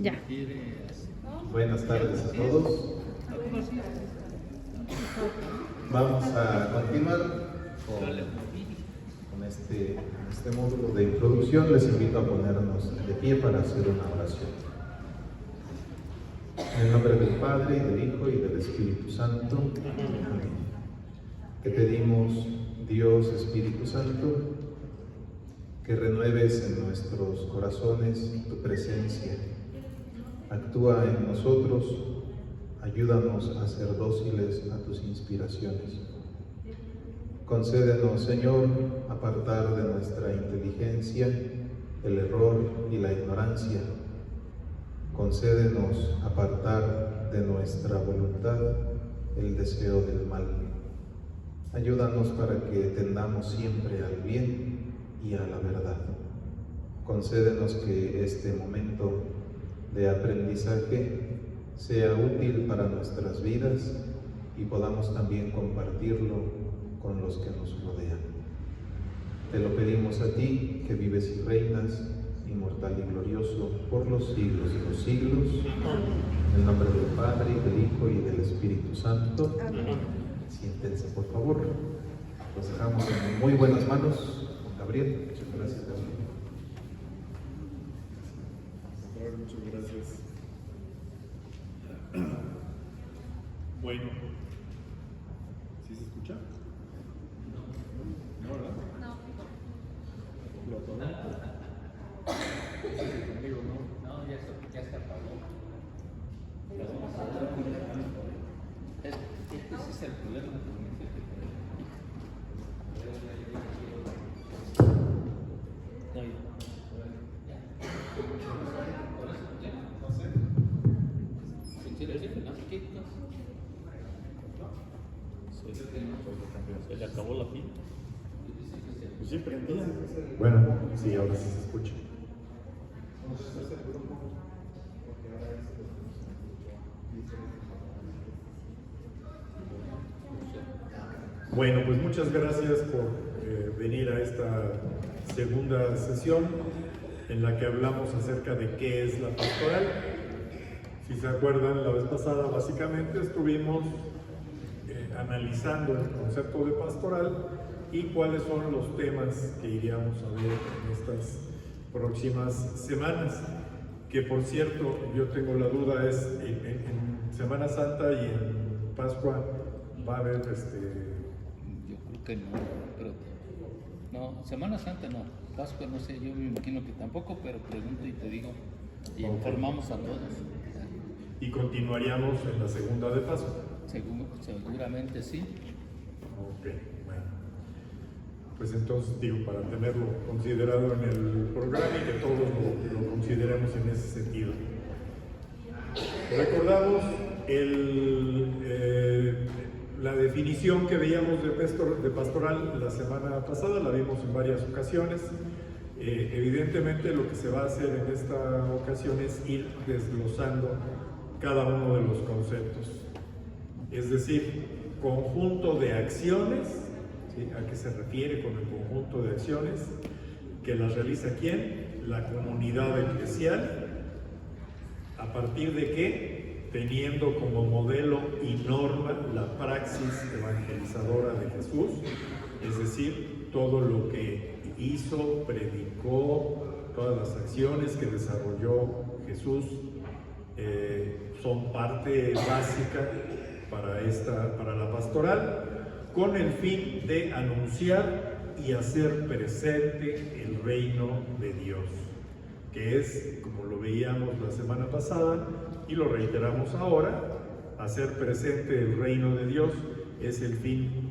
Ya. Buenas tardes a todos. Vamos a continuar con este módulo de introducción. Les invito a ponernos de pie para hacer una oración. En el nombre del Padre, y del Hijo, y del Espíritu Santo. Amén. Te pedimos, Dios Espíritu Santo, que renueves en nuestros corazones tu presencia. Actúa en nosotros, ayúdanos a ser dóciles a tus inspiraciones. Concédenos, Señor, apartar de nuestra inteligencia el error y la ignorancia. Concédenos apartar de nuestra voluntad el deseo del mal. Ayúdanos para que tendamos siempre al bien y a la verdad. Concédenos que este momento de aprendizaje sea útil para nuestras vidas y podamos también compartirlo con los que nos rodean. Te lo pedimos a ti, que vives y reinas, inmortal y glorioso, por los siglos de los siglos. En el nombre del Padre, y del Hijo, y del Espíritu Santo. Amén. Siéntense, por favor. Los dejamos en muy buenas manos con Gabriel. Muchas gracias, Gabriel. Muchas gracias. Bueno, ¿sí se escucha? No, ¿verdad? No. ¿Lo apagó? Conmigo, ¿no? No, ya se apagó. Ese es el problema. ¿Se le acabó la pila? Pues sí, prendía. Bueno, sí, ahora sí se escucha. Bueno, pues muchas gracias por venir a esta segunda sesión en la que hablamos acerca de qué es la pastoral. Si se acuerdan, la vez pasada básicamente estuvimos analizando el concepto de pastoral y cuáles son los temas que iríamos a ver en estas próximas semanas. Que por cierto, yo tengo la duda, es en Semana Santa y en Pascua va a haber Yo creo que no, pero no, Semana Santa no, Pascua no sé, yo me imagino que tampoco, pero pregunto y te digo, y informamos a todos. y continuaríamos en la segunda de Pascua. Seguramente sí. Ok, bueno. Pues entonces digo, para tenerlo considerado en el programa y que todos lo consideremos en ese sentido. Recordamos la definición que veíamos de pastoral la semana pasada, la vimos en varias ocasiones. Evidentemente lo que se va a hacer en esta ocasión es ir desglosando cada uno de los conceptos. Es decir, conjunto de acciones, ¿sí? ¿A qué se refiere con el conjunto de acciones? ¿Que las realiza quién? La comunidad eclesial. ¿A partir de qué? Teniendo como modelo y norma la praxis evangelizadora de Jesús, es decir, todo lo que hizo, predicó, todas las acciones que desarrolló Jesús son parte básica para la pastoral, con el fin de anunciar y hacer presente el reino de Dios, que es, como lo veíamos la semana pasada y lo reiteramos ahora, hacer presente el reino de Dios es el fin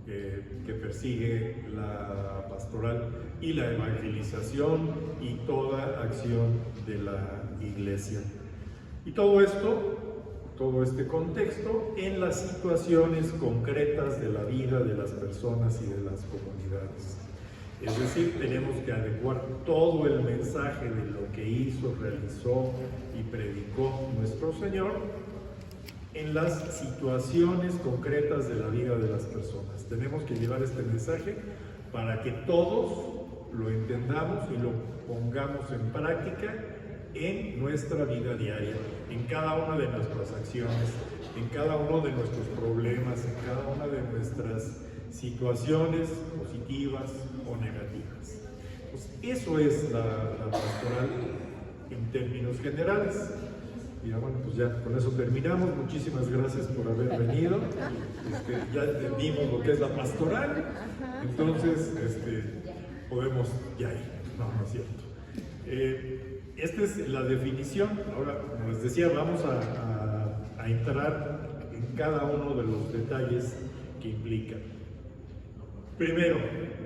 que persigue la pastoral y la evangelización y toda acción de la iglesia. Y todo esto, todo este contexto en las situaciones concretas de la vida de las personas y de las comunidades. Es decir, tenemos que adecuar todo el mensaje de lo que hizo, realizó y predicó nuestro Señor en las situaciones concretas de la vida de las personas. Tenemos que llevar este mensaje para que todos lo entendamos y lo pongamos en práctica en nuestra vida diaria, en cada una de nuestras acciones, en cada uno de nuestros problemas, en cada una de nuestras situaciones positivas o negativas. Pues eso es la pastoral en términos generales. Y bueno, pues ya con eso terminamos. Muchísimas gracias por haber venido. Ya entendimos lo que es la pastoral, entonces podemos ya ir. No, no es cierto. Esta es la definición. Ahora, como les decía, vamos a entrar en cada uno de los detalles que implica. Primero,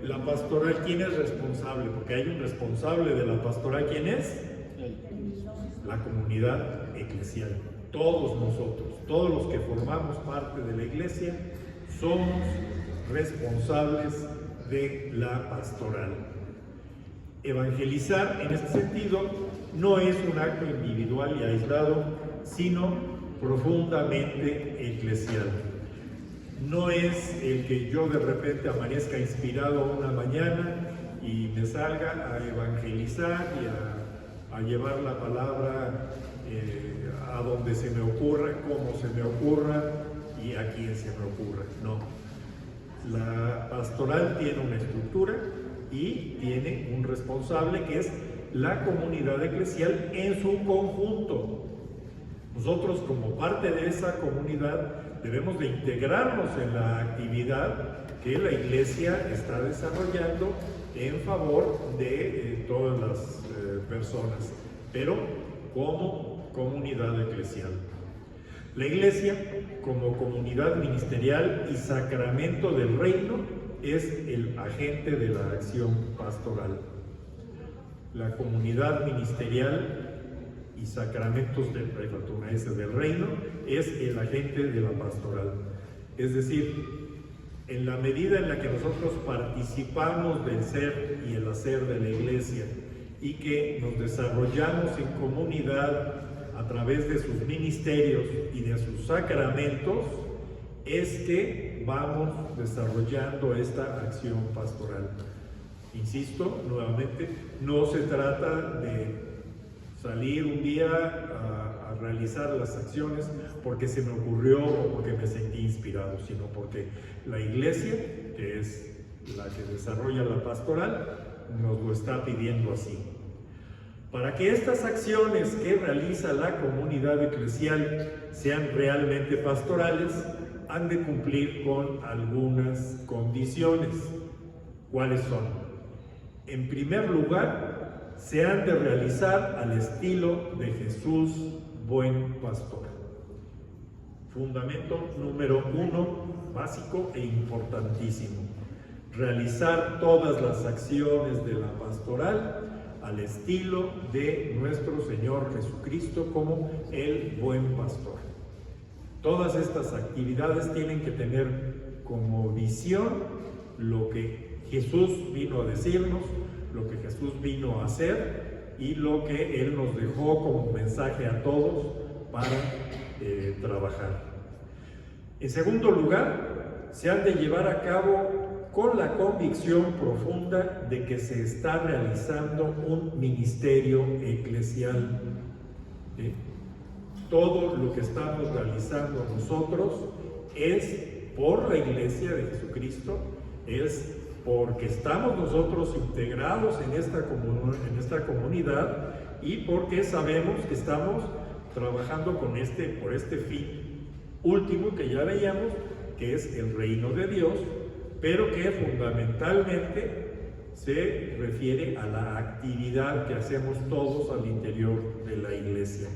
la pastoral, ¿quién es responsable? Porque hay un responsable de la pastoral. ¿Quién es? La comunidad eclesial. Todos nosotros, todos los que formamos parte de la iglesia, somos responsables de la pastoral. Evangelizar, en este sentido, no es un acto individual y aislado, sino profundamente eclesial. No es el que yo de repente amanezca inspirado una mañana y me salga a evangelizar y a llevar la palabra a donde se me ocurra, como se me ocurra y a quien se me ocurra. No. La pastoral tiene una estructura y tiene un responsable que es la comunidad eclesial en su conjunto. Nosotros, como parte de esa comunidad, debemos de integrarnos en la actividad que la iglesia está desarrollando en favor de todas las personas, pero como comunidad eclesial. La iglesia, como comunidad ministerial y sacramento del reino, es el agente de la acción pastoral. La comunidad ministerial y sacramentos del reino es el agente de la pastoral. Es decir, en la medida en la que nosotros participamos del ser y el hacer de la iglesia y que nos desarrollamos en comunidad a través de sus ministerios y de sus sacramentos, es que vamos desarrollando esta acción pastoral. Insisto, nuevamente, no se trata de salir un día a realizar las acciones porque se me ocurrió o porque me sentí inspirado, sino porque la iglesia, que es la que desarrolla la pastoral, nos lo está pidiendo así. Para que estas acciones que realiza la comunidad eclesial sean realmente pastorales, han de cumplir con algunas condiciones. ¿Cuáles son? En primer lugar, se han de realizar al estilo de Jesús, buen pastor. Fundamento número 1, básico e importantísimo. Realizar todas las acciones de la pastoral al estilo de nuestro Señor Jesucristo como el buen pastor. Todas estas actividades tienen que tener como visión lo que Jesús vino a decirnos, lo que Jesús vino a hacer y lo que Él nos dejó como mensaje a todos para trabajar. En segundo lugar, se han de llevar a cabo con la convicción profunda de que se está realizando un ministerio eclesial. Todo lo que estamos realizando nosotros es por la Iglesia de Jesucristo, es porque estamos nosotros integrados en esta comunidad y porque sabemos que estamos trabajando por este fin último que ya veíamos, que es el reino de Dios, pero que fundamentalmente se refiere a la actividad que hacemos todos al interior de la iglesia,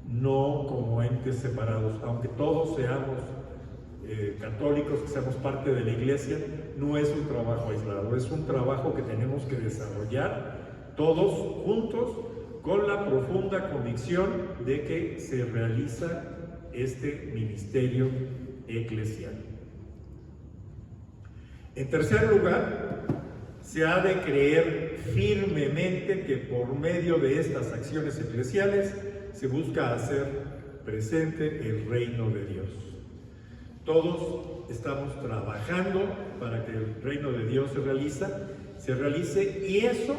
no como entes separados. Aunque todos seamos católicos, que seamos parte de la iglesia, no es un trabajo aislado, es un trabajo que tenemos que desarrollar todos juntos con la profunda convicción de que se realiza este ministerio eclesial. En tercer lugar, se ha de creer firmemente que por medio de estas acciones eclesiales se busca hacer presente el reino de Dios. Todos estamos trabajando para que el reino de Dios se realice y eso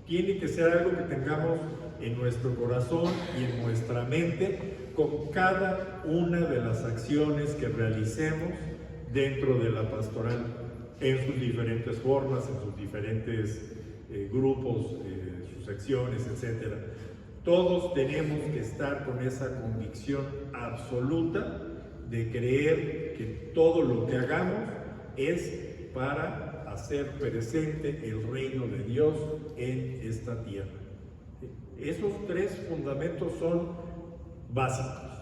tiene que ser algo que tengamos en nuestro corazón y en nuestra mente con cada una de las acciones que realicemos dentro de la pastoral, en sus diferentes formas, en sus diferentes grupos, sus secciones, etc. Todos tenemos que estar con esa convicción absoluta de creer que todo lo que hagamos es para hacer presente el reino de Dios en esta tierra. Esos tres fundamentos son básicos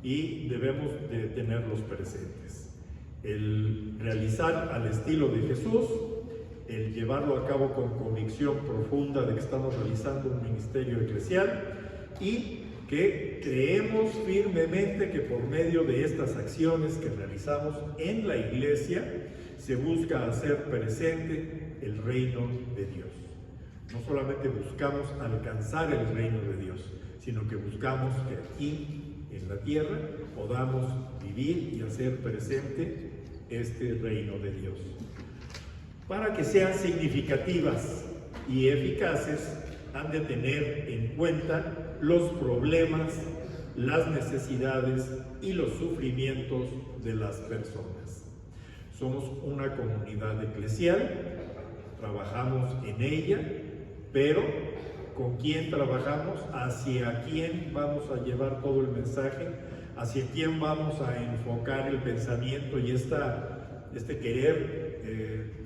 y debemos de tenerlos presentes. El realizar al estilo de Jesús, el llevarlo a cabo con convicción profunda de que estamos realizando un ministerio eclesial y que creemos firmemente que por medio de estas acciones que realizamos en la iglesia se busca hacer presente el reino de Dios. No solamente buscamos alcanzar el reino de Dios, sino que buscamos que aquí en la tierra podamos vivir y hacer presente este reino de Dios. Para que sean significativas y eficaces, han de tener en cuenta los problemas, las necesidades y los sufrimientos de las personas. Somos una comunidad eclesial, trabajamos en ella, pero ¿con quién trabajamos? ¿Hacia quién vamos a llevar todo el mensaje? ¿Hacia quién vamos a enfocar el pensamiento y este querer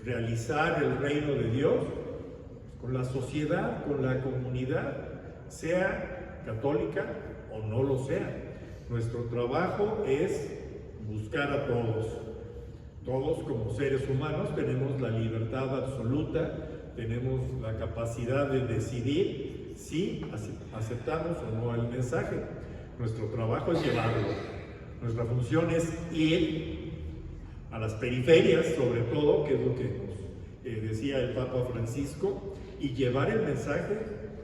realizar el reino de Dios? Con la sociedad, con la comunidad, sea católica o no lo sea. Nuestro trabajo es buscar a todos. Todos como seres humanos tenemos la libertad absoluta, tenemos la capacidad de decidir si aceptamos o no el mensaje. Nuestro trabajo es llevarlo. Nuestra función es ir a las periferias, sobre todo, que es lo que nos decía el Papa Francisco, y llevar el mensaje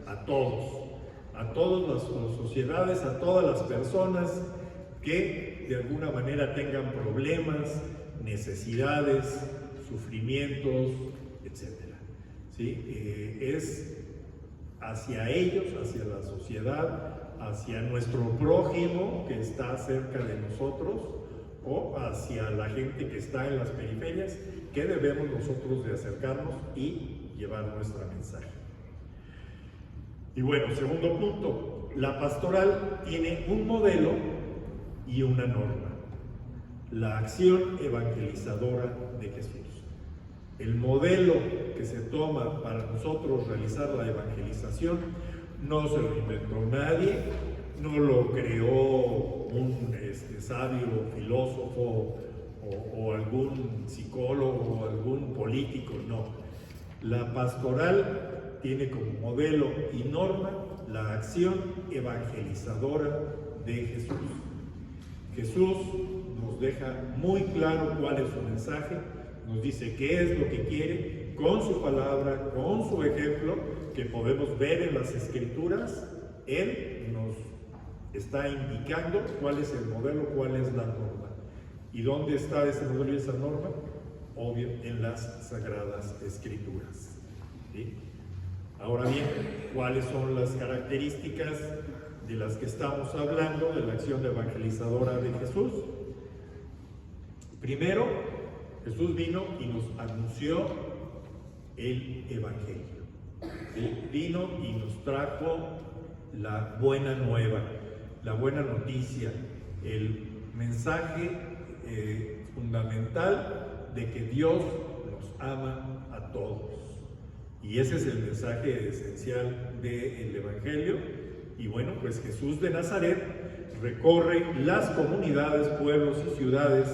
a todas las sociedades, a todas las personas que de alguna manera tengan problemas, necesidades, sufrimientos, etc. ¿Sí? Es hacia ellos, hacia la sociedad, hacia nuestro prójimo que está cerca de nosotros o hacia la gente que está en las periferias, que debemos nosotros de acercarnos y llevar nuestro mensaje. Y bueno, segundo punto, la pastoral tiene un modelo y una norma: la acción evangelizadora de Jesús. El modelo que se toma para nosotros realizar la evangelización no se lo inventó nadie, no lo creó un sabio filósofo o algún psicólogo o algún político, no. La pastoral tiene como modelo y norma la acción evangelizadora de Jesús. Jesús nos deja muy claro cuál es su mensaje, nos dice qué es lo que quiere, con su palabra, con su ejemplo, que podemos ver en las Escrituras. Él nos está indicando cuál es el modelo, cuál es la norma. ¿Y dónde está ese modelo y esa norma? Obvio, en las Sagradas Escrituras. ¿Sí? Ahora bien, ¿cuáles son las características de las que estamos hablando de la acción evangelizadora de Jesús? Primero, Jesús vino y nos anunció el Evangelio. ¿Sí? Vino y nos trajo la buena nueva, la buena noticia, el mensaje fundamental de que Dios nos ama a todos. Y ese es el mensaje esencial del Evangelio. Y bueno, pues Jesús de Nazaret recorre las comunidades, pueblos y ciudades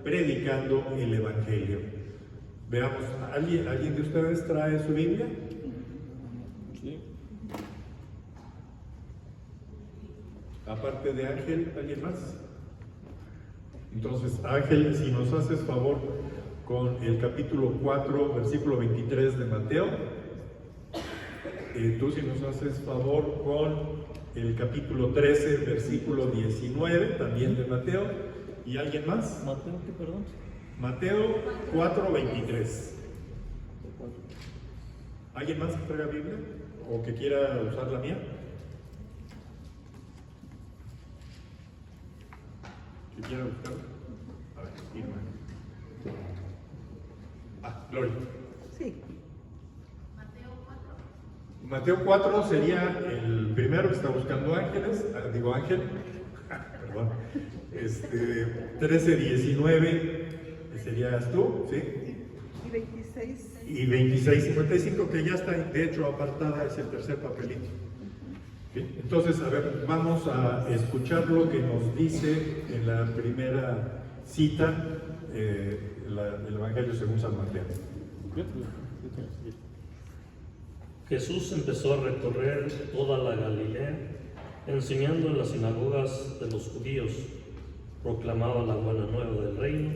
predicando el Evangelio. Veamos, ¿alguien de ustedes trae su Biblia? ¿Sí? Aparte de Ángel, ¿alguien más? Entonces, Ángel, si nos haces favor con el capítulo 4, versículo 23 de Mateo. Tú si nos haces favor con el capítulo 13, versículo 19, también de Mateo. ¿Y alguien más? ¿Mateo qué, perdón? Mateo 4, 23. ¿Alguien más que traiga Biblia? ¿O que quiera usar la mía? quiera buscarlo. A ver, Irma. Gloria. Sí. Mateo 4 sería el primero que está buscando ángeles, Ángel, perdón, 13:19 serías tú, ¿sí? Y 26. Y 26:55 que ya está de hecho apartada, es el tercer papelito. ¿Sí? Entonces, a ver, vamos a escuchar lo que nos dice en la primera cita el Evangelio según San Mateo. Jesús empezó a recorrer toda la Galilea, enseñando en las sinagogas de los judíos, proclamaba la buena nueva del reino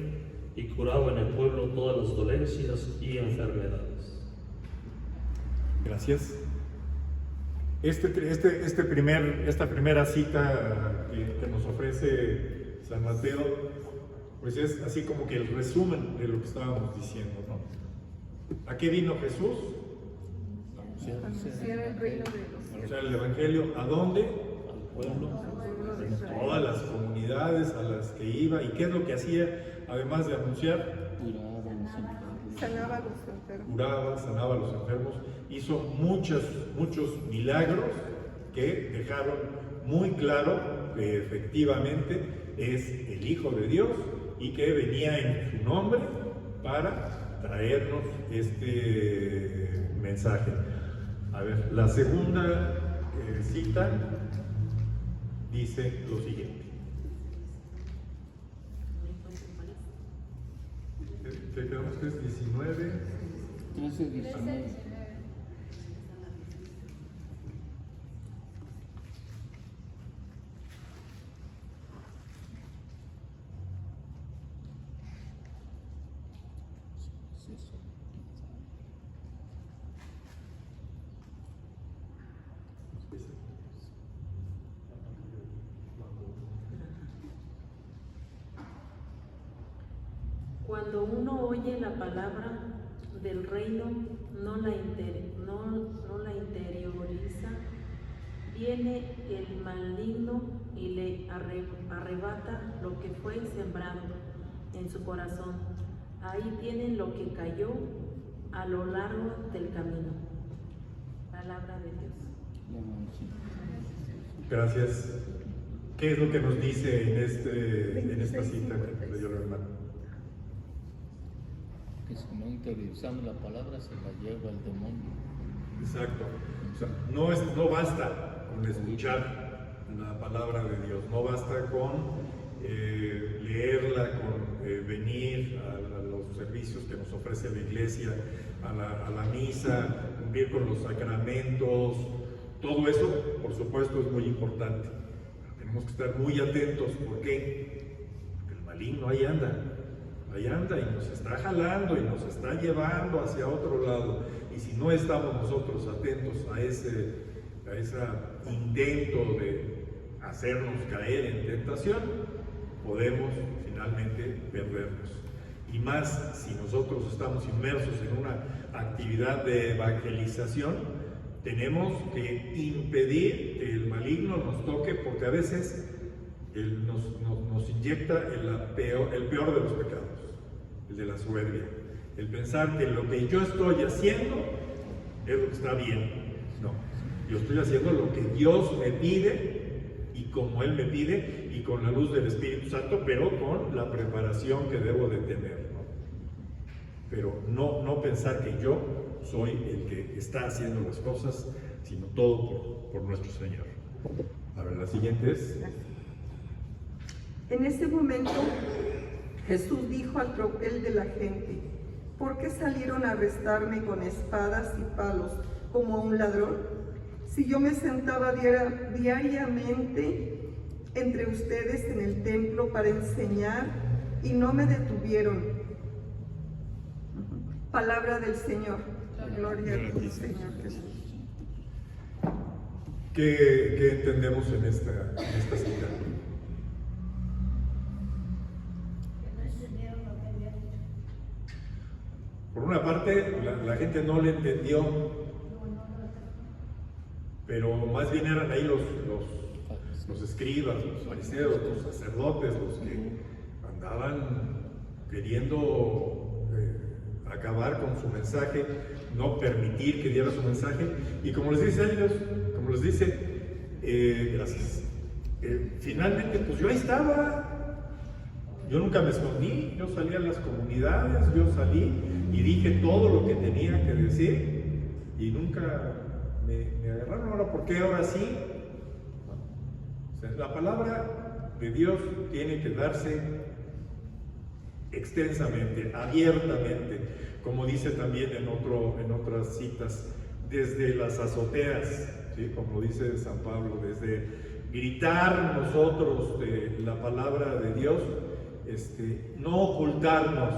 y curaba en el pueblo todas las dolencias y enfermedades. Gracias. Esta primera cita que nos ofrece San Mateo, pues es así como que el resumen de lo que estábamos diciendo, ¿no? ¿A qué vino Jesús? Anunciar el reino de los cielos. Anunciar el Evangelio. ¿A dónde? Al pueblo, En todas las comunidades a las que iba. ¿Y qué es lo que hacía? Además de anunciar, Sanaba a los enfermos. curaba, sanaba a los enfermos, hizo muchos milagros que dejaron muy claro que efectivamente es el Hijo de Dios y que venía en su nombre para traernos este mensaje. A ver, la segunda cita dice lo siguiente. ¿Te quedamos que es 19? 13:19. Cuando uno oye la palabra del reino, no la interioriza, viene el maligno y le arrebata lo que fue sembrando en su corazón. Ahí tienen lo que cayó a lo largo del camino. Palabra de Dios. Gracias. ¿Qué es lo que nos dice en esta cita que leyó el hermano? Que si no interiorizamos la palabra se la lleva el demonio. Exacto. O sea, no basta con escuchar la palabra de Dios, no basta con leerla, con venir a los servicios que nos ofrece la iglesia, a la misa, cumplir con los sacramentos. Todo eso, por supuesto, es muy importante. Tenemos que estar muy atentos. ¿Por qué? Porque el maligno ahí anda y nos está jalando y nos está llevando hacia otro lado. Y si no estamos nosotros atentos a ese intento de hacernos caer en tentación, podemos finalmente perdernos. Y más si nosotros estamos inmersos en una actividad de evangelización, tenemos que impedir que el maligno nos toque, porque a veces él nos inyecta el peor de los pecados, el de la soberbia, el pensar que lo que yo estoy haciendo es lo que está bien. No, yo estoy haciendo lo que Dios me pide y como Él me pide y con la luz del Espíritu Santo, pero con la preparación que debo de tener, ¿no? Pero no pensar que yo soy el que está haciendo las cosas, sino todo por nuestro Señor. A ver, la siguiente es... En ese momento, Jesús dijo al tropel de la gente: ¿por qué salieron a arrestarme con espadas y palos como a un ladrón? Si yo me sentaba diariamente entre ustedes en el templo para enseñar y no me detuvieron. Palabra del Señor. Gloria a ti, Señor Jesús. ¿Qué entendemos en esta cita? Por una parte, la gente no le entendió, pero más bien eran ahí los los escribas, los fariseos, los sacerdotes, los que andaban queriendo acabar con su mensaje, no permitir que diera su mensaje, y como les dice ellos, como les dice, gracias, finalmente pues yo ahí estaba, yo nunca me escondí, yo salí a las comunidades, yo salí y dije todo lo que tenía que decir y nunca me agarraron. Ahora, ¿por qué ahora sí? O sea, la palabra de Dios tiene que darse extensamente, abiertamente, como dice también en otras citas, desde las azoteas, ¿sí? Como dice San Pablo, desde gritar nosotros de la palabra de Dios, no ocultarnos.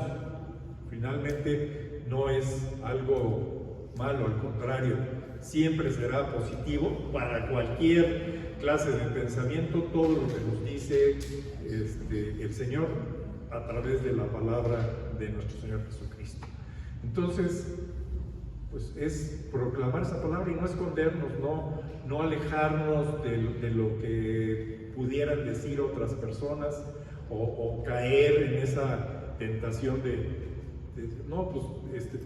Finalmente no es algo malo, al contrario, siempre será positivo para cualquier clase de pensamiento, todo lo que nos dice el Señor a través de la palabra de nuestro Señor Jesucristo. Entonces, pues es proclamar esa palabra y no escondernos, no alejarnos de lo que pudieran decir otras personas o caer en esa tentación no, pues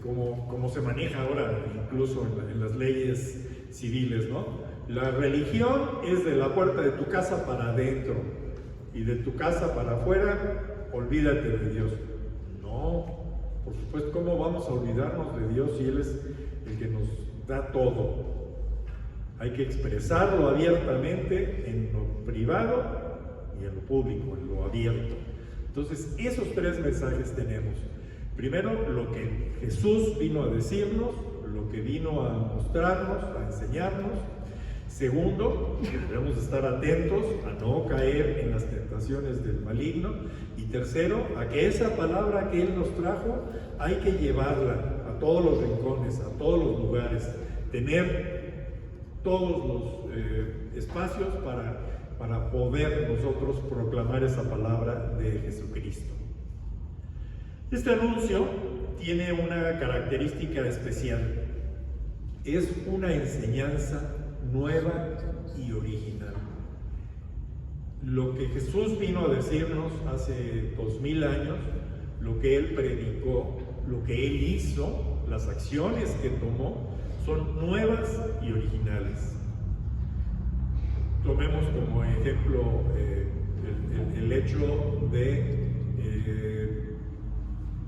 como se maneja ahora incluso en las leyes civiles, ¿no? La religión es de la puerta de tu casa para adentro y de tu casa para afuera, olvídate de Dios. No, por supuesto, ¿cómo vamos a olvidarnos de Dios si Él es el que nos da todo? Hay que expresarlo abiertamente en lo privado y en lo público, en lo abierto. Entonces, esos tres mensajes tenemos. Primero, lo que Jesús vino a decirnos, lo que vino a mostrarnos, a enseñarnos. Segundo, que debemos estar atentos a no caer en las tentaciones del maligno. Y tercero, a que esa palabra que Él nos trajo hay que llevarla a todos los rincones, a todos los lugares, tener todos los espacios para poder nosotros proclamar esa palabra de Jesucristo. Este anuncio tiene una característica especial. Es una enseñanza nueva y original. Lo que Jesús vino a decirnos hace 2000 años, lo que Él predicó, lo que Él hizo, las acciones que tomó, son nuevas y originales. Tomemos como ejemplo el hecho de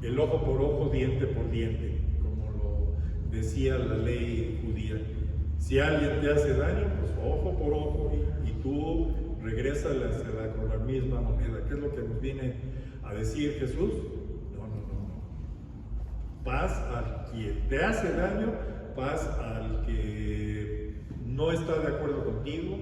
el ojo por ojo, diente por diente, como lo decía la ley judía. Si alguien te hace daño, pues ojo por ojo y tú regrésala con la misma moneda. ¿Qué es lo que nos viene a decir Jesús? No. Paz al que te hace daño, paz al que no está de acuerdo contigo,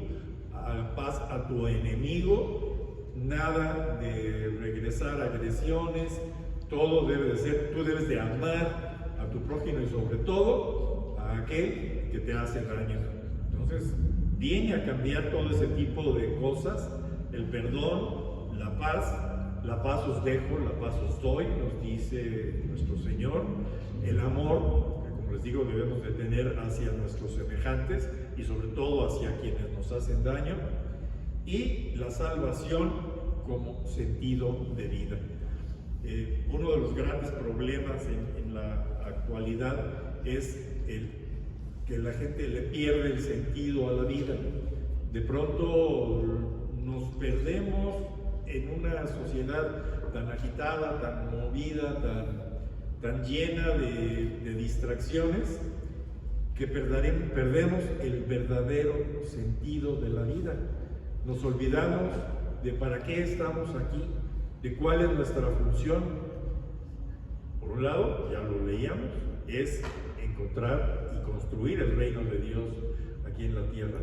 paz a tu enemigo, nada de regresar agresiones. Todo debe de ser, tú debes de amar a tu prójimo y sobre todo a aquel que te hace daño. Entonces, viene a cambiar todo ese tipo de cosas, el perdón, la paz os dejo, la paz os doy, nos dice nuestro Señor, el amor, que como les digo debemos de tener hacia nuestros semejantes y sobre todo hacia quienes nos hacen daño, y la salvación como sentido de vida. Uno de los grandes problemas en la actualidad es que la gente le pierde el sentido a la vida. De pronto nos perdemos en una sociedad tan agitada, tan movida, tan llena de distracciones, que perdemos el verdadero sentido de la vida. Nos olvidamos de para qué estamos aquí, de cuál es nuestra función. Por un lado, ya lo leíamos, es encontrar y construir el reino de Dios aquí en la tierra,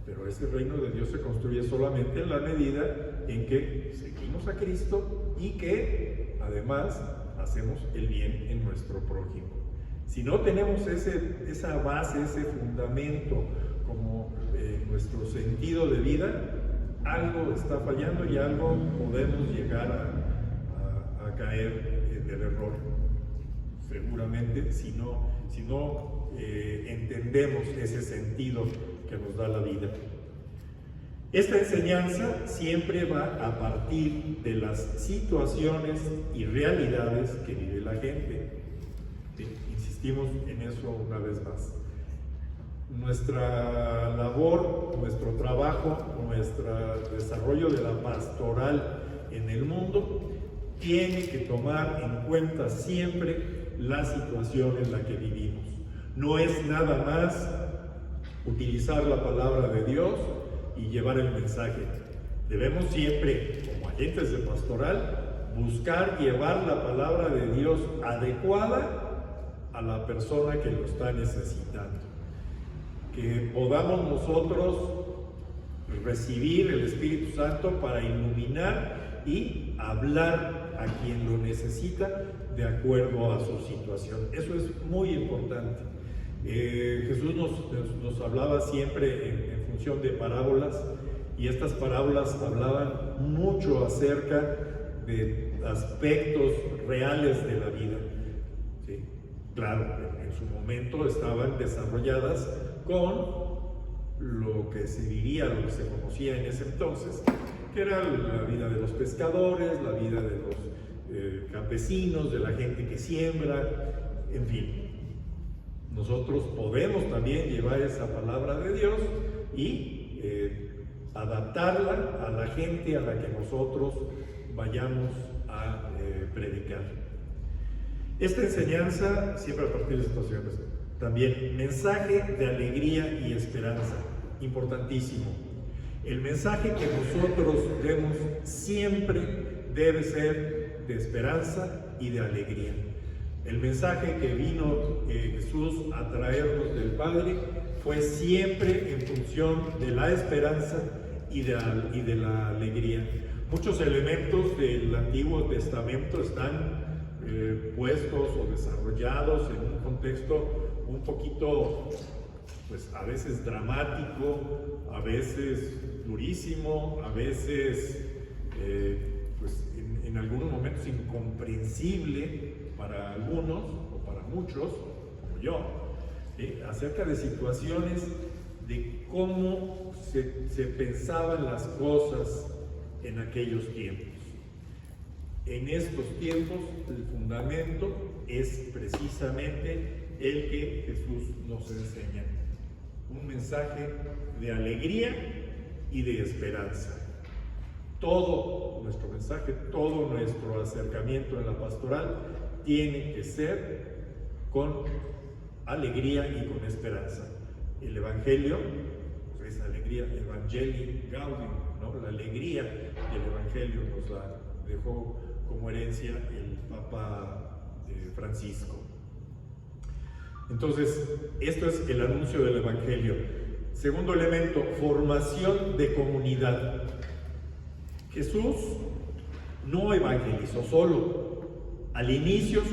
pero ese reino de Dios se construye solamente en la medida en que seguimos a Cristo y que además hacemos el bien en nuestro prójimo. Si no tenemos esa base, ese fundamento como nuestro sentido de vida, algo está fallando y algo podemos llegar a caer del error, seguramente, si no entendemos ese sentido que nos da la vida. Esta enseñanza siempre va a partir de las situaciones y realidades que vive la gente. Sí, insistimos en eso una vez más. Nuestra labor, nuestro trabajo, nuestro desarrollo de la pastoral en el mundo tiene que tomar en cuenta siempre la situación en la que vivimos. No es nada más utilizar la palabra de Dios y llevar el mensaje. Debemos siempre, como agentes de pastoral, buscar llevar la palabra de Dios adecuada a la persona que lo está necesitando. Que podamos nosotros recibir el Espíritu Santo para iluminar y hablar a quien lo necesita de acuerdo a su situación. Eso es muy importante. Jesús nos hablaba siempre en función de parábolas, y estas parábolas hablaban mucho acerca de aspectos reales de la vida. ¿Sí? Claro, en su momento estaban desarrolladas con lo que se diría, lo que se conocía en ese entonces, que era la vida de los pescadores, la vida de los campesinos, de la gente que siembra, en fin. Nosotros podemos también llevar esa palabra de Dios y adaptarla a la gente a la que nosotros vayamos a predicar. Esta enseñanza, siempre a partir de situaciones, también mensaje de alegría y esperanza, importantísimo. El mensaje que nosotros demos siempre debe ser de esperanza y de alegría. El mensaje que vino Jesús a traernos del Padre fue siempre en función de la esperanza y de la alegría. Muchos elementos del Antiguo Testamento están puestos o desarrollados en un contexto un poquito, pues a veces dramático, a veces durísimo, a veces pues en algunos momentos incomprensible para algunos o para muchos, como yo, acerca de situaciones de cómo se pensaban las cosas en aquellos tiempos. En estos tiempos el fundamento es precisamente el que Jesús nos enseña, un mensaje de alegría y de esperanza. Todo nuestro mensaje, todo nuestro acercamiento en la pastoral tiene que ser con alegría y con esperanza. El Evangelio, pues es alegría, Evangelii Gaudium, ¿no? La alegría del Evangelio nos la dejó como herencia el Papa Francisco. Entonces, esto es el anuncio del Evangelio. Segundo elemento, formación de comunidad. Jesús no evangelizó solo. Al inicio de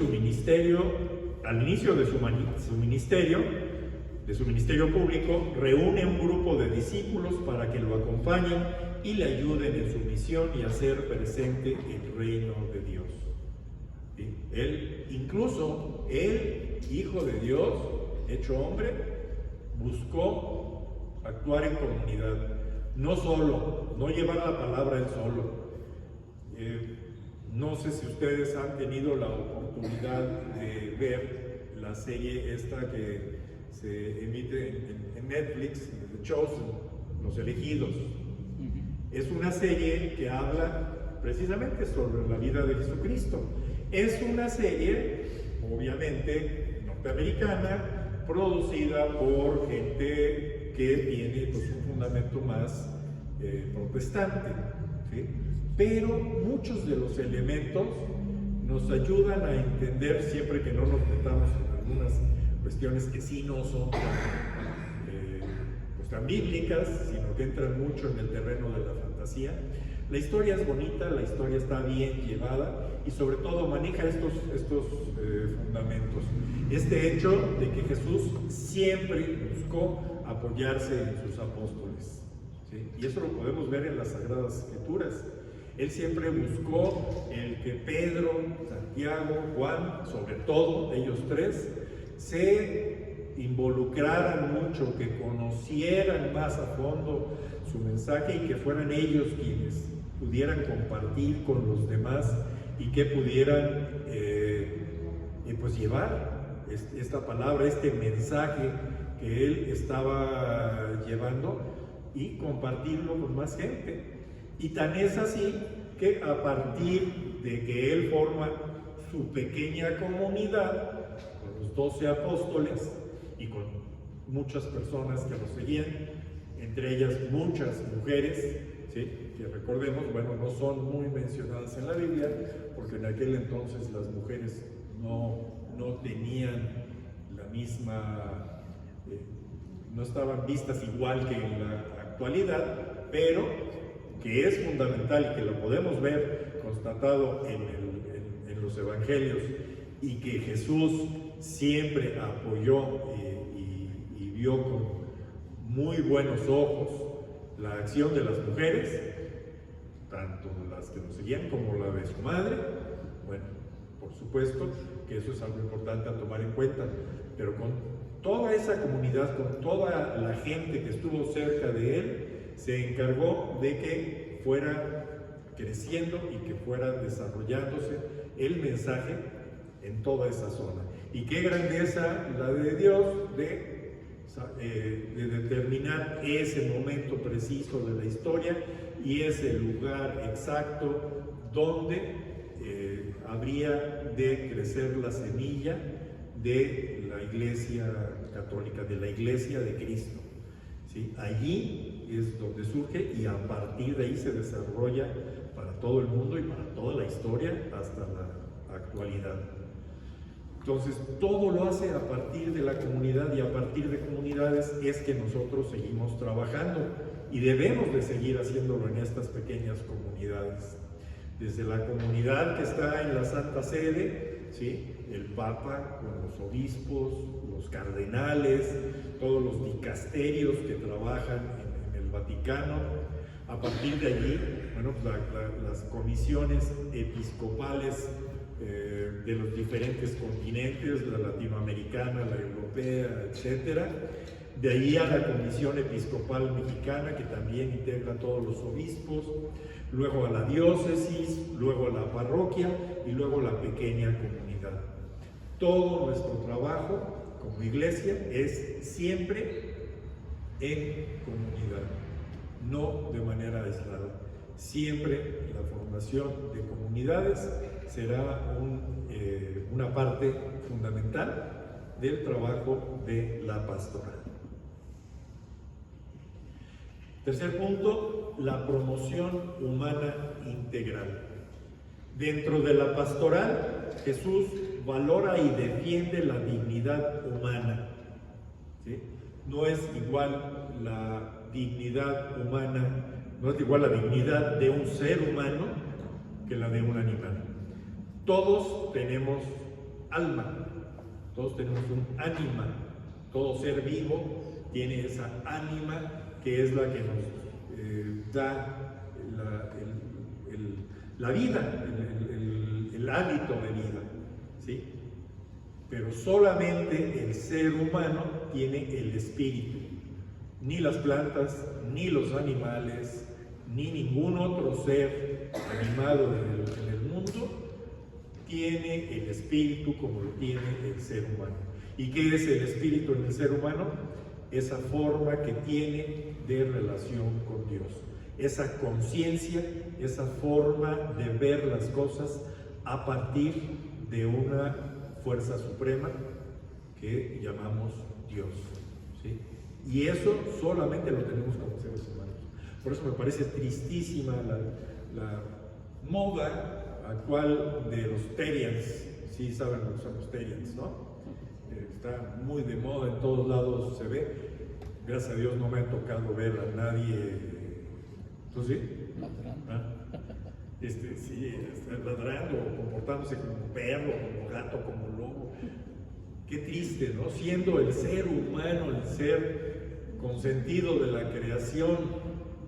su ministerio público, reúne un grupo de discípulos para que lo acompañen y le ayuden en su misión y hacer presente el reino de Dios. ¿Sí? Él, incluso el Hijo de Dios, hecho hombre, buscó actuar en comunidad, no solo, no llevar la palabra él solo. No sé si ustedes han tenido la oportunidad de ver la serie esta que se emite en Netflix, The Chosen, Los Elegidos. Es una serie que habla precisamente sobre la vida de Jesucristo. Es una serie, obviamente, norteamericana, producida por gente que tiene pues, un fundamento más protestante, ¿sí? Pero muchos de los elementos nos ayudan a entender, siempre que no nos metamos en algunas cuestiones que sí no son pues tan bíblicas, sino que entran mucho en el terreno de la fantasía. La historia es bonita, la historia está bien llevada y sobre todo maneja estos fundamentos. Este hecho de que Jesús siempre buscó apoyarse en sus apóstoles, ¿sí? Y eso lo podemos ver en las Sagradas Escrituras. Él siempre buscó el que Pedro, Santiago, Juan, sobre todo ellos tres, se involucraran mucho, que conocieran más a fondo su mensaje y que fueran ellos quienes pudieran compartir con los demás y que pudieran pues llevar esta palabra, este mensaje que él estaba llevando y compartirlo con más gente. Y tan es así que a partir de que él forma su pequeña comunidad con los 12 apóstoles y con muchas personas que lo seguían, entre ellas muchas mujeres, ¿sí? Que recordemos, bueno, no son muy mencionadas en la Biblia, porque en aquel entonces las mujeres no tenían la misma, no estaban vistas igual que en la actualidad, pero que es fundamental y que lo podemos ver constatado en los evangelios, y que Jesús siempre apoyó y vio con muy buenos ojos la acción de las mujeres, tanto las que nos seguían como la de su madre. Bueno, por supuesto que eso es algo importante a tomar en cuenta, pero con toda esa comunidad, con toda la gente que estuvo cerca de él, se encargó de que fuera creciendo y que fuera desarrollándose el mensaje en toda esa zona. Y qué grandeza la de Dios de determinar ese momento preciso de la historia y ese lugar exacto donde habría de crecer la semilla de la Iglesia Católica, de la Iglesia de Cristo. ¿Sí? Allí es donde surge y a partir de ahí se desarrolla para todo el mundo y para toda la historia hasta la actualidad. Entonces, todo lo hace a partir de la comunidad, y a partir de comunidades es que nosotros seguimos trabajando y debemos de seguir haciéndolo en estas pequeñas comunidades. Desde la comunidad que está en la Santa Sede, ¿sí? El Papa con los obispos, los cardenales, todos los dicasterios que trabajan en el Vaticano. A partir de allí, bueno, pues las comisiones episcopales de los diferentes continentes, la latinoamericana, la europea, etcétera. De ahí a la Comisión Episcopal Mexicana, que también integra a todos los obispos, luego a la diócesis, luego a la parroquia y luego a la pequeña comunidad. Todo nuestro trabajo como iglesia es siempre en comunidad, no de manera aislada. Siempre la formación de comunidades será una parte fundamental del trabajo de la pastoral. Tercer punto, la promoción humana integral. Dentro de la pastoral, Jesús valora y defiende la dignidad humana. ¿Sí? No es igual la dignidad humana, no es igual la dignidad de un ser humano que la de un animal. Todos tenemos alma, todos tenemos un ánima, todo ser vivo tiene esa ánima que es la que nos da la vida, el hábito de vida, ¿sí? Pero solamente el ser humano tiene el espíritu. Ni las plantas, ni los animales, ni ningún otro ser animado en el mundo tiene el espíritu como lo tiene el ser humano. ¿Y qué es el espíritu en el ser humano? Esa forma que tiene de relación con Dios, esa conciencia, esa forma de ver las cosas a partir de una fuerza suprema que llamamos Dios, ¿sí? Y eso solamente lo tenemos como seres humanos. Por eso me parece tristísima la moda actual de los Terians. Sí saben lo que son los Terians, ¿no? Está muy de moda, en todos lados se ve. Gracias a Dios no me ha tocado ver a nadie. ¿Tú sí? ¿Ah? Sí, ladrando, comportándose como perro, como gato, como lobo. Qué triste, ¿no? Siendo el ser humano, el ser consentido de la creación,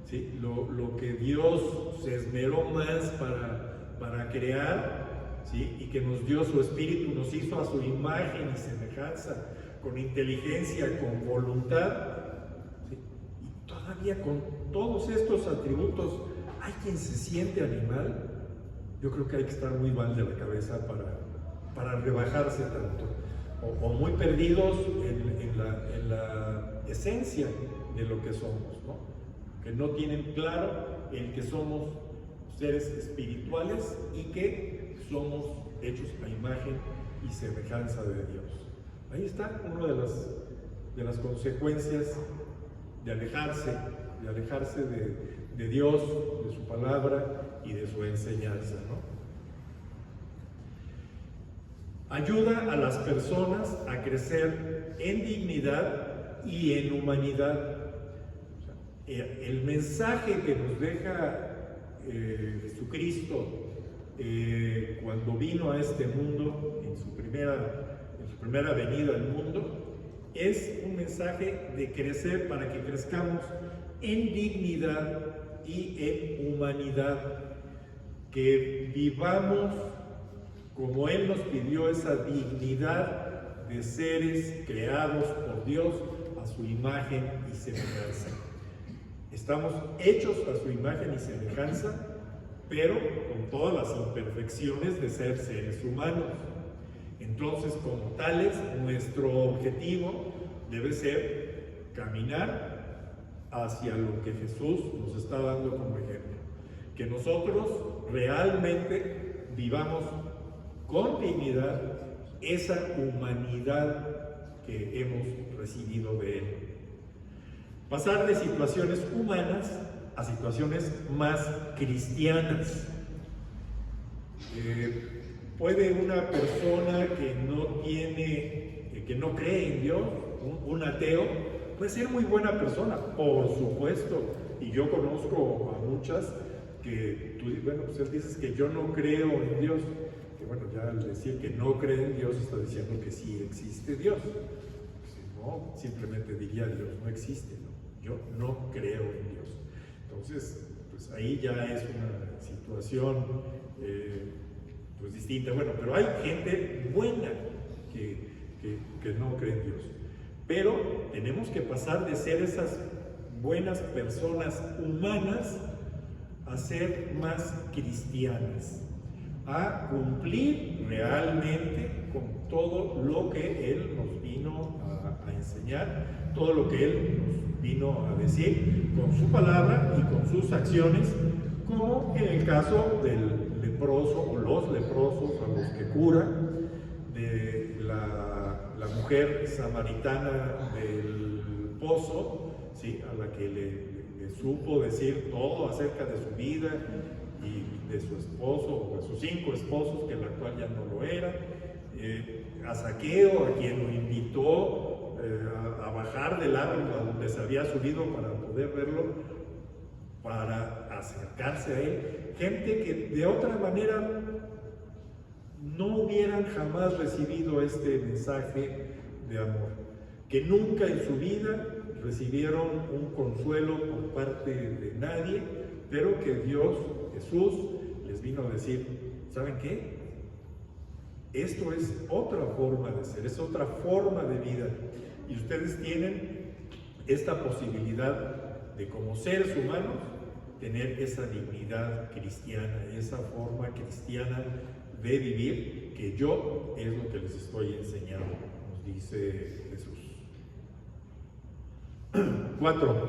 ¿sí? Lo que Dios se esmeró más para crear, ¿sí? Y que nos dio su espíritu, nos hizo a su imagen y semejanza, con inteligencia, con voluntad, ¿sí? todavía con todos estos atributos, hay quien se siente animal. Yo creo que hay que estar muy mal de la cabeza para rebajarse tanto, o muy perdidos en la esencia de lo que somos, ¿no? Que no tienen claro el que somos seres espirituales y que somos hechos a imagen y semejanza de Dios. Ahí está una de las consecuencias de alejarse de Dios, de su palabra y de su enseñanza, ¿no? Ayuda a las personas a crecer en dignidad y en humanidad. El mensaje que nos deja Jesucristo cuando vino a este mundo, en su primera venida al mundo, es un mensaje de crecer para que crezcamos en dignidad y en humanidad, que vivamos como Él nos pidió, esa dignidad de seres creados por Dios a su imagen y semejanza. Estamos hechos a su imagen y semejanza, pero con todas las imperfecciones de ser seres humanos. Entonces, como tales, nuestro objetivo debe ser caminar hacia lo que Jesús nos está dando como ejemplo. Que nosotros realmente vivamos con dignidad esa humanidad que hemos recibido de Él. Pasar de situaciones humanas a situaciones más cristianas. Puede una persona que no cree en Dios, un ateo, puede ser muy buena persona, por supuesto, y yo conozco a muchas que tú, bueno, pues él dices que yo no creo en Dios, que bueno, ya al decir que no cree en Dios está diciendo que sí existe Dios. Si no, simplemente diría Dios no existe, ¿no? Yo no creo en Dios. Entonces, pues ahí ya es una situación pues distinta. Bueno, pero hay gente buena que no cree en Dios. Pero tenemos que pasar de ser esas buenas personas humanas a ser más cristianas, a cumplir realmente con todo lo que Él nos vino a enseñar, todo lo que Él nos vino a decir con su palabra y con sus acciones, como en el caso del leproso o los leprosos a los que cura, de la mujer samaritana del pozo, ¿sí? A la que le supo decir todo acerca de su vida y de su esposo o de sus 5 esposos, que el actual ya no lo era, a Zaqueo, a quien lo invitó a bajar del árbol a donde se había subido para poder verlo, para acercarse a él, gente que de otra manera no hubieran jamás recibido este mensaje de amor, que nunca en su vida recibieron un consuelo por parte de nadie, pero que Dios, Jesús, les vino a decir, ¿saben qué? Esto es otra forma de ser, es otra forma de vida, y ustedes tienen esta posibilidad de, como seres humanos, tener esa dignidad cristiana, esa forma cristiana de vivir, que yo es lo que les estoy enseñando, nos dice Jesús. 4.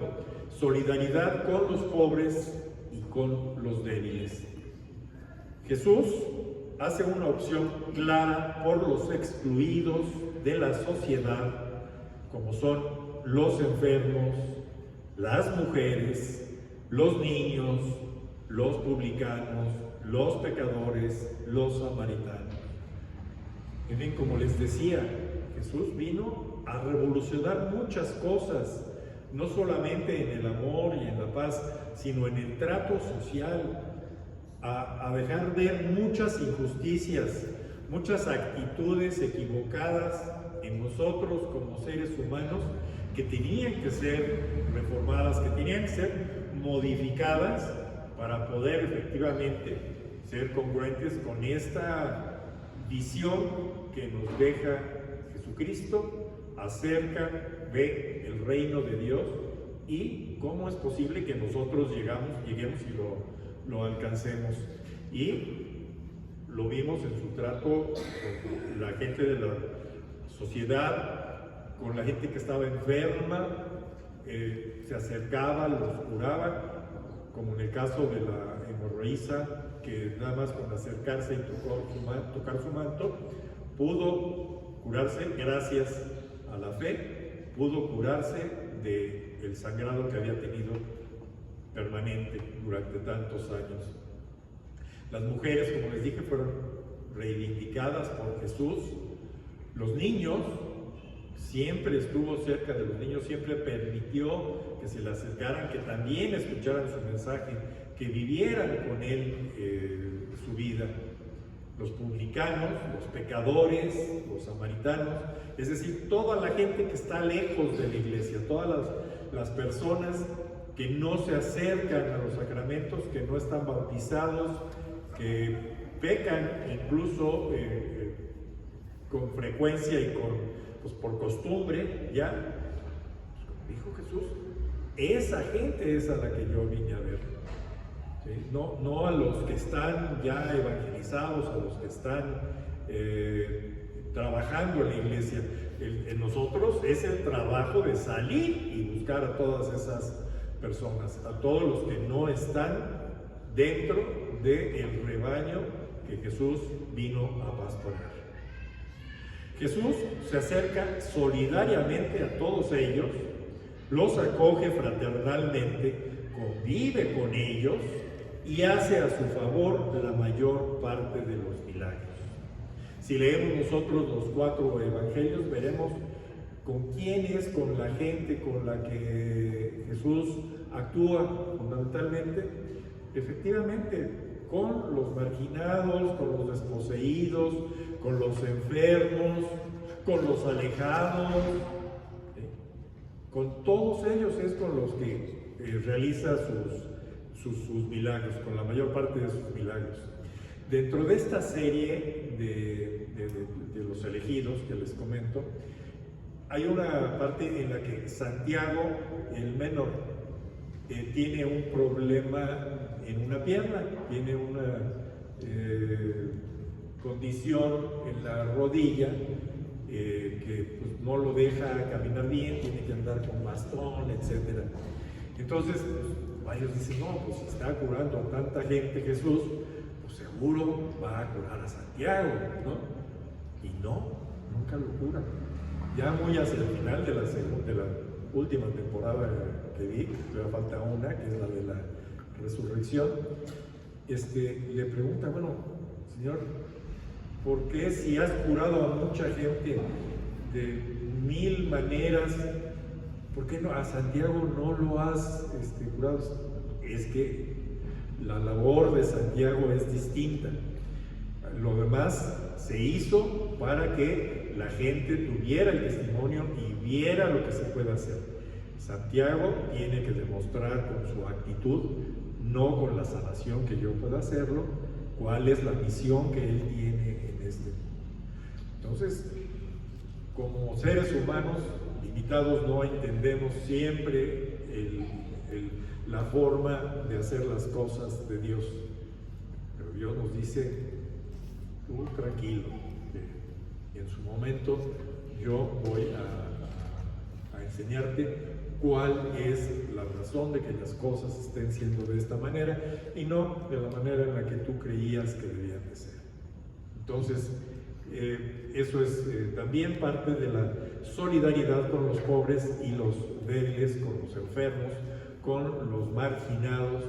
Solidaridad con los pobres y con los débiles. Jesús hace una opción clara por los excluidos de la sociedad, como son los enfermos, las mujeres, los niños, los publicanos, los pecadores, los samaritanos. En fin, como les decía, Jesús vino a revolucionar muchas cosas, no solamente en el amor y en la paz, sino en el trato social, a dejar ver muchas injusticias, muchas actitudes equivocadas en nosotros como seres humanos, que tenían que ser reformadas, que tenían que ser modificadas para poder efectivamente ser congruentes con esta visión que nos deja Jesucristo acerca del reino de Dios ¿Y cómo es posible que nosotros lleguemos y lo alcancemos? Y lo vimos en su trato con la gente de la sociedad, con la gente que estaba enferma, se acercaba, los curaba, como en el caso de la hemorroísa, que nada más con acercarse y tocar su manto, pudo curarse gracias a la fe, pudo curarse del sangrado que había tenido permanente durante tantos años. Las mujeres, como les dije, fueron reivindicadas por Jesús. Los niños, siempre estuvo cerca de los niños, siempre permitió que se le acercaran, que también escucharan su mensaje, que vivieran con él su vida. Los publicanos, los pecadores, los samaritanos, es decir, toda la gente que está lejos de la iglesia, todas las personas que no se acercan a los sacramentos, que no están bautizados, que pecan incluso con frecuencia y por costumbre, ya, pues como dijo Jesús, esa gente es a la que yo vine a ver. ¿Sí? No a los que están ya evangelizados, a los que están trabajando en la iglesia. En nosotros es el trabajo de salir y buscar a todas esas personas, a todos los que no están dentro del rebaño que Jesús vino a pastorear. Jesús se acerca solidariamente a todos ellos, los acoge fraternalmente, convive con ellos y hace a su favor la mayor parte de los milagros. Si leemos nosotros los 4 evangelios, veremos con quién es, con la gente con la que Jesús actúa fundamentalmente, efectivamente, con los marginados, con los desposeídos, con los enfermos, con los alejados, con todos ellos es con los que realiza sus milagros, con la mayor parte de sus milagros. Dentro de esta serie de los elegidos que les comento, hay una parte en la que Santiago, el menor, tiene un problema en una pierna, tiene una condición en la rodilla que pues, no lo deja caminar bien, tiene que andar con bastón, etc. Entonces, pues, varios dicen, no, pues si está curando a tanta gente Jesús, pues seguro va a curar a Santiago, ¿no? Y no, nunca lo cura. Ya muy hacia el final de la última temporada que vi, todavía falta una, que es la de la resurrección, le pregunta, bueno, Señor, ¿por qué si has curado a mucha gente de 1000 maneras, por qué no, a Santiago no lo has curado? Es que la labor de Santiago es distinta. Lo demás se hizo para que la gente tuviera el testimonio y viera lo que se puede hacer. Santiago tiene que demostrar con su actitud, no con la sanación que yo pueda hacerlo, cuál es la misión que él tiene en este mundo. Entonces, como seres humanos limitados, no entendemos siempre la forma de hacer las cosas de Dios. Pero Dios nos dice, tú tranquilo, que en su momento yo voy a enseñarte cuál es la razón de que las cosas estén siendo de esta manera y no de la manera en la que tú creías que debían de ser. Entonces, eso es también parte de la solidaridad con los pobres y los débiles, con los enfermos, con los marginados,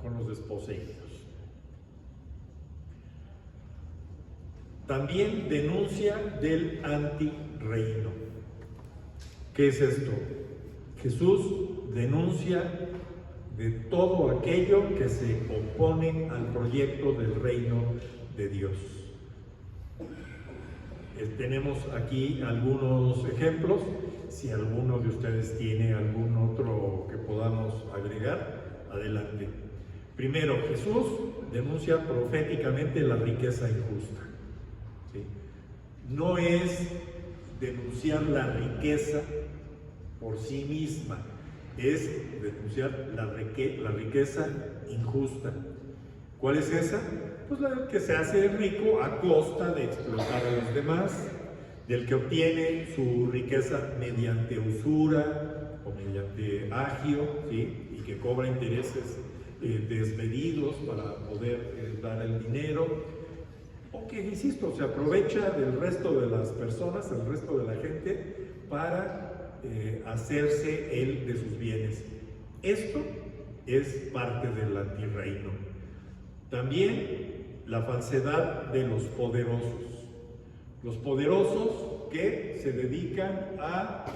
con los desposeídos. También denuncia del antirreino. ¿Qué es esto? Jesús denuncia de todo aquello que se opone al proyecto del reino de Dios. Tenemos aquí algunos ejemplos. Si alguno de ustedes tiene algún otro que podamos agregar, adelante. Primero, Jesús denuncia proféticamente la riqueza injusta. ¿Sí? No es denunciar la riqueza por sí misma, es denunciar la riqueza injusta. ¿Cuál es esa? Pues la que se hace rico a costa de explotar a los demás, del que obtiene su riqueza mediante usura o mediante agio, ¿sí? Y que cobra intereses desmedidos para poder dar el dinero, o que, insisto, se aprovecha del resto de las personas, del resto de la gente, para hacerse él de sus bienes. Esto es parte del antirreino. También la falsedad de los poderosos. Los poderosos que se dedican a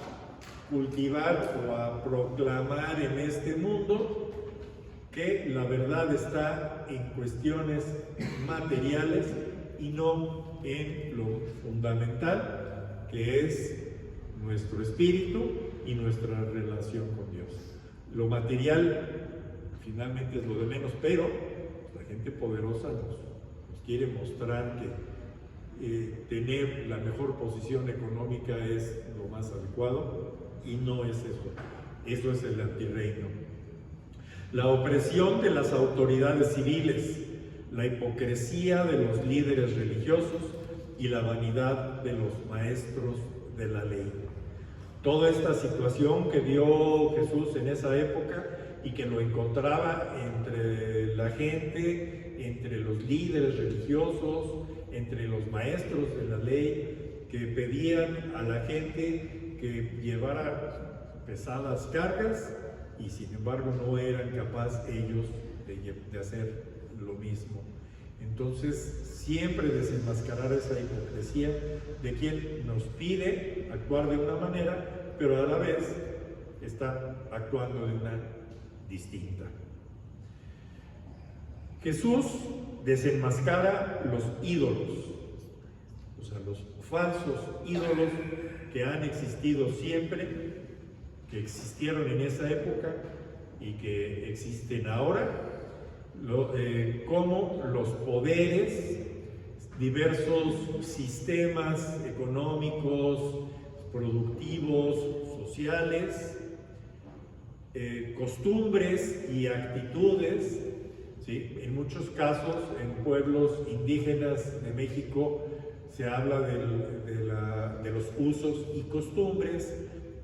cultivar o a proclamar en este mundo que la verdad está en cuestiones materiales y no en lo fundamental, que es nuestro espíritu y nuestra relación con Dios. Lo material finalmente es lo de menos, pero la gente poderosa nos quiere mostrar que tener la mejor posición económica es lo más adecuado, y no es eso. Eso es el antirreino. La opresión de las autoridades civiles, la hipocresía de los líderes religiosos y la vanidad de los maestros de la ley. Toda esta situación que vio Jesús en esa época y que lo encontraba entre la gente, entre los líderes religiosos, entre los maestros de la ley, que pedían a la gente que llevara pesadas cargas y sin embargo no eran capaces ellos de hacer lo mismo. Entonces, siempre desenmascarar esa hipocresía de quien nos pide actuar de una manera, pero a la vez está actuando de una distinta. Jesús desenmascara los ídolos, o sea, los falsos ídolos que han existido siempre, que existieron en esa época y que existen ahora, como los poderes, diversos sistemas económicos, productivos, sociales, costumbres y actitudes, ¿sí? En muchos casos, en pueblos indígenas de México, se habla de los usos y costumbres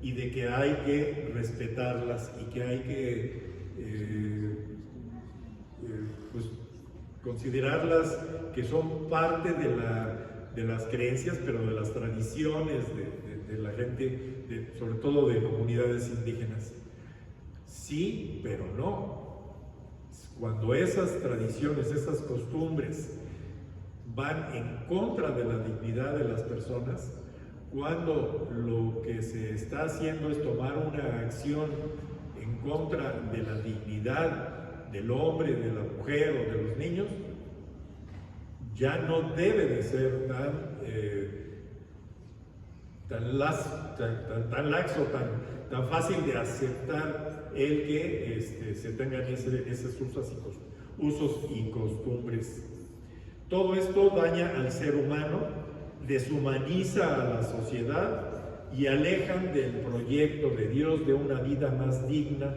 y de que hay que respetarlas y que hay que pues, considerarlas que son parte de las creencias, pero de las tradiciones de la gente, sobre todo de comunidades indígenas. Sí, pero no. Cuando esas tradiciones, esas costumbres van en contra de la dignidad de las personas, cuando lo que se está haciendo es tomar una acción en contra de la dignidad del hombre, de la mujer o de los niños, ya no debe de ser tan laxo, tan fácil de aceptar el que se tengan esos usos y costumbres. Todo esto daña al ser humano, deshumaniza a la sociedad y alejan del proyecto de Dios de una vida más digna,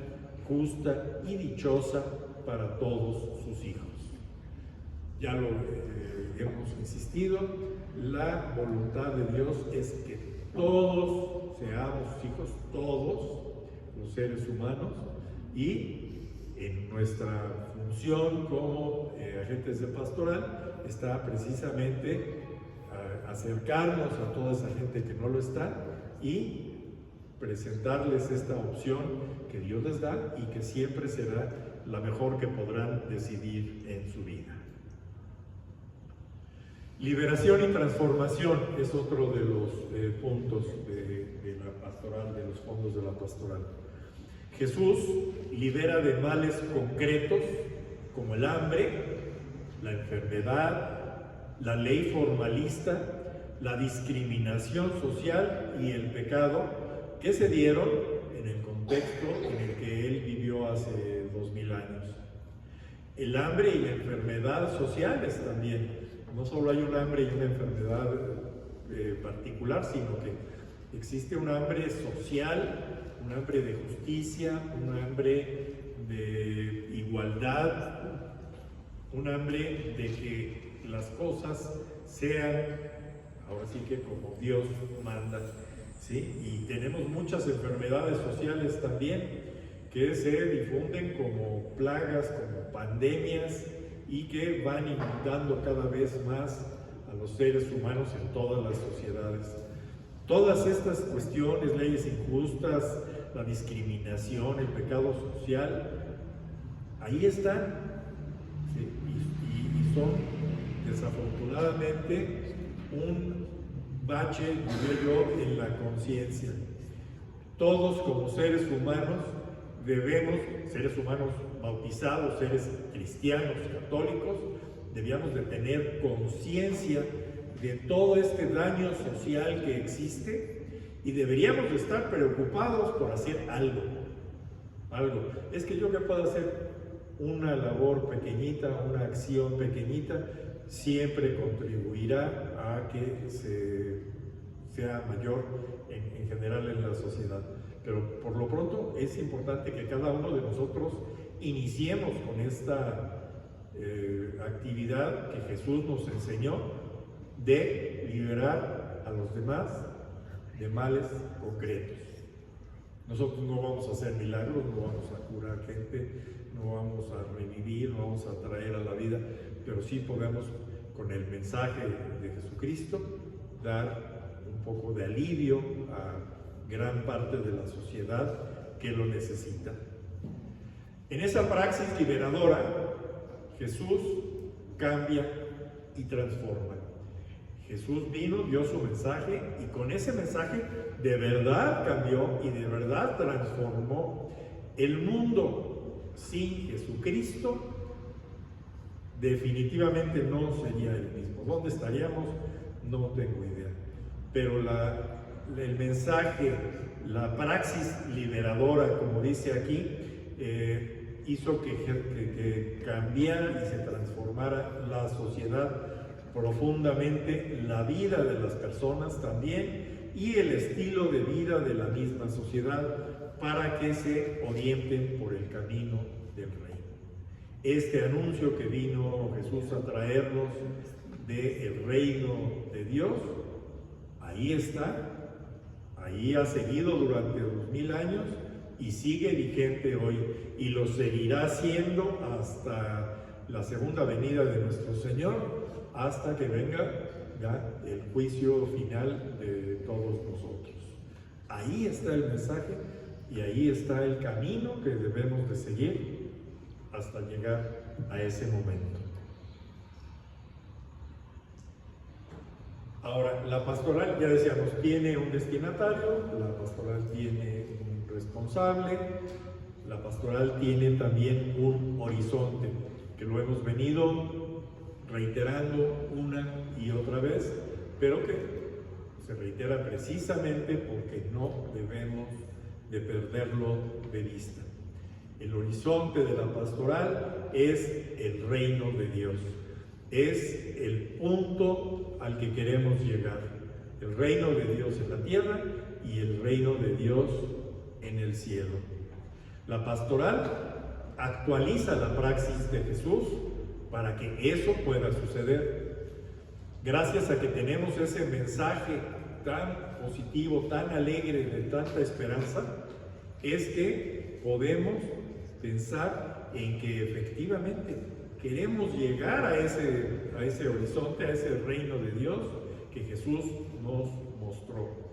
justa y dichosa para todos sus hijos. Ya lo hemos insistido, la voluntad de Dios es que todos seamos hijos, todos los seres humanos, y en nuestra función como agentes de pastoral está precisamente acercarnos a toda esa gente que no lo está y presentarles esta opción que Dios les da y que siempre será la mejor que podrán decidir en su vida. Liberación y transformación es otro de los puntos de la pastoral, de los fondos de la pastoral. Jesús libera de males concretos como el hambre, la enfermedad, la ley formalista, la discriminación social y el pecado que se dieron en el contexto en el que él vivió hace 2000 años. El hambre y la enfermedad sociales también. No solo hay un hambre y una enfermedad particular, sino que existe un hambre social, un hambre de justicia, un hambre de igualdad, un hambre de que las cosas sean, ahora sí que como Dios manda, ¿sí? Y tenemos muchas enfermedades sociales también que se difunden como plagas, como pandemias y que van inundando cada vez más a los seres humanos en todas las sociedades. Todas estas cuestiones, leyes injustas, la discriminación, el pecado social, ahí están, ¿sí? Y son desafortunadamente un bache, diría yo, en la conciencia. Todos como seres humanos debemos, seres humanos bautizados, seres cristianos, católicos, debíamos de tener conciencia de todo este daño social que existe y deberíamos de estar preocupados por hacer algo. Es que yo que puedo hacer una labor pequeñita, una acción pequeñita, siempre contribuirá a que sea mayor en general en la sociedad. Pero por lo pronto es importante que cada uno de nosotros iniciemos con esta actividad que Jesús nos enseñó de liberar a los demás de males concretos. Nosotros no vamos a hacer milagros, no vamos a curar gente, no vamos a revivir, no vamos a traer a la vida, pero sí podemos, con el mensaje de Jesucristo, dar un poco de alivio a gran parte de la sociedad que lo necesita. En esa praxis liberadora, Jesús cambia y transforma. Jesús vino, dio su mensaje y con ese mensaje de verdad cambió y de verdad transformó el mundo. Sin Jesucristo definitivamente no sería el mismo. ¿Dónde estaríamos? No tengo idea. Pero el mensaje, la praxis liberadora, como dice aquí, hizo que cambiara y se transformara la sociedad profundamente, la vida de las personas también y el estilo de vida de la misma sociedad para que se orienten por el camino del reino. Este anuncio que vino Jesús a traernos del reino de Dios, ahí está, ahí ha seguido durante 2000 años y sigue vigente hoy y lo seguirá siendo hasta la segunda venida de nuestro Señor, hasta que venga ya el juicio final de todos nosotros. Ahí está el mensaje y ahí está el camino que debemos de seguir hasta llegar a ese momento. Ahora, la pastoral, ya decíamos, tiene un destinatario, la pastoral tiene un responsable, la pastoral tiene también un horizonte, que lo hemos venido reiterando una y otra vez, pero que se reitera precisamente porque no debemos de perderlo de vista. El horizonte de la pastoral es el reino de Dios, es el punto al que queremos llegar, el reino de Dios en la tierra y el reino de Dios en el cielo. La pastoral actualiza la praxis de Jesús para que eso pueda suceder. Gracias a que tenemos ese mensaje tan positivo, tan alegre, de tanta esperanza, es que podemos pensar en que efectivamente queremos llegar a ese horizonte, a ese reino de Dios que Jesús nos mostró.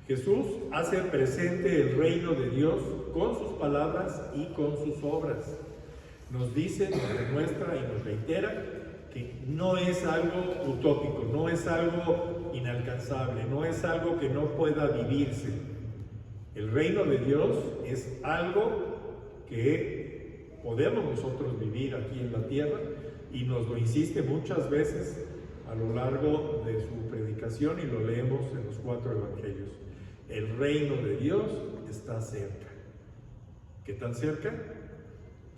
Jesús hace presente el reino de Dios con sus palabras y con sus obras. Nos dice, nos demuestra y nos reitera que no es algo utópico, no es algo inalcanzable, no es algo que no pueda vivirse. El reino de Dios es algo que podemos nosotros vivir aquí en la tierra y nos lo insiste muchas veces a lo largo de su predicación y lo leemos en los 4 evangelios. El reino de Dios está cerca. ¿Qué tan cerca?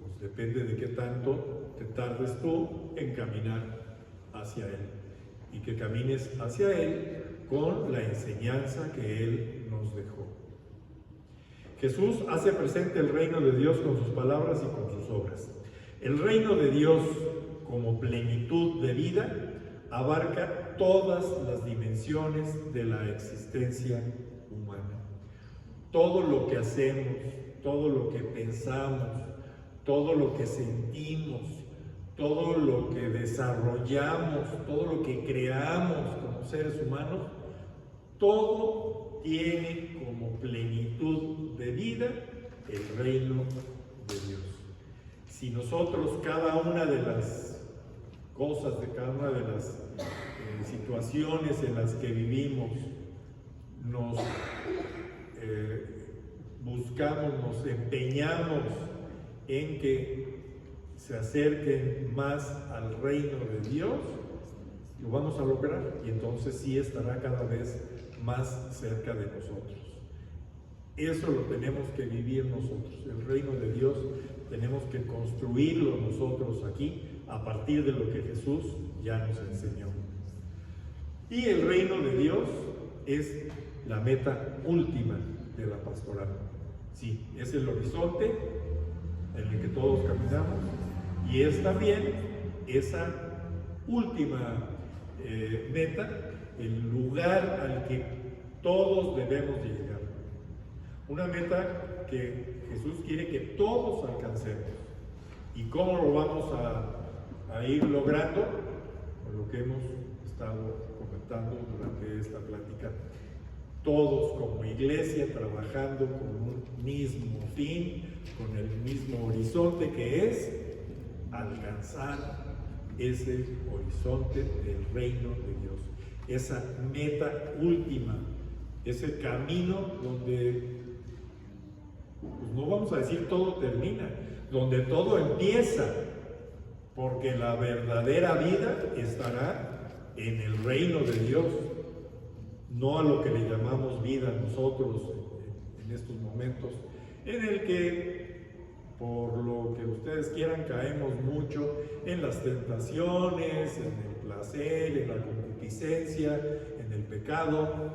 Pues depende de qué tanto te tardes tú en caminar hacia Él y que camines hacia Él con la enseñanza que Él nos dejó. Jesús hace presente el reino de Dios con sus palabras y con sus obras. El reino de Dios como plenitud de vida abarca todas las dimensiones de la existencia humana. Todo lo que hacemos, todo lo que pensamos, todo lo que sentimos, todo lo que desarrollamos, todo lo que creamos como seres humanos, todo tiene como plenitud de vida el reino de Dios. Si nosotros cada una de las cosas, de cada una de las situaciones en las que vivimos, nos buscamos, nos empeñamos en que se acerquen más al reino de Dios, lo vamos a lograr y entonces sí estará cada vez más cerca de nosotros. Eso lo tenemos que vivir nosotros. El reino de Dios tenemos que construirlo nosotros aquí a partir de lo que Jesús ya nos enseñó. Y el reino de Dios es la meta última de la pastoral. Sí, es el horizonte en el que todos caminamos y es también esa última meta, el lugar al que todos debemos de llegar. Una meta que Jesús quiere que todos alcancemos. ¿Y cómo lo vamos a ir logrando? Con lo que hemos estado comentando durante esta plática. Todos como iglesia trabajando con un mismo fin, con el mismo horizonte, que es alcanzar ese horizonte del reino de Dios, esa meta última, ese camino donde, pues no vamos a decir todo termina, donde todo empieza, porque la verdadera vida estará en el reino de Dios, no a lo que le llamamos vida nosotros en estos momentos, en el que, por lo que ustedes quieran, caemos mucho en las tentaciones, en el placer, en la concupiscencia, en el pecado.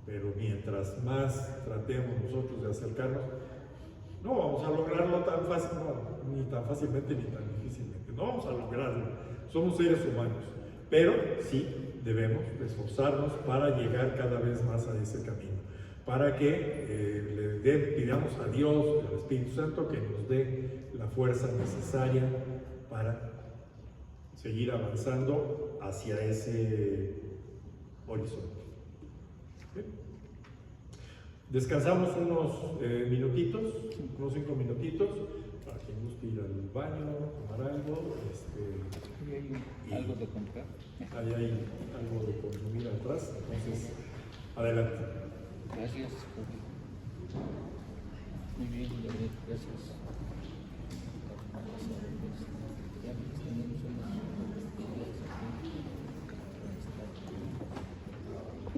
Pero mientras más tratemos nosotros de acercarnos, no vamos a lograrlo tan fácil, no, ni tan fácilmente ni tan difícilmente. No vamos a lograrlo. Somos seres humanos, pero sí debemos esforzarnos para llegar cada vez más a ese camino, para que pidamos a Dios, al Espíritu Santo, que nos dé la fuerza necesaria para seguir avanzando hacia ese horizonte. ¿Sí? Descansamos unos minutitos, unos 5 minutitos, para quien guste ir al baño, tomar algo. ¿Algo de comprar? Ahí hay algo de consumir atrás, entonces, adelante. Gracias. Muy bien, gracias.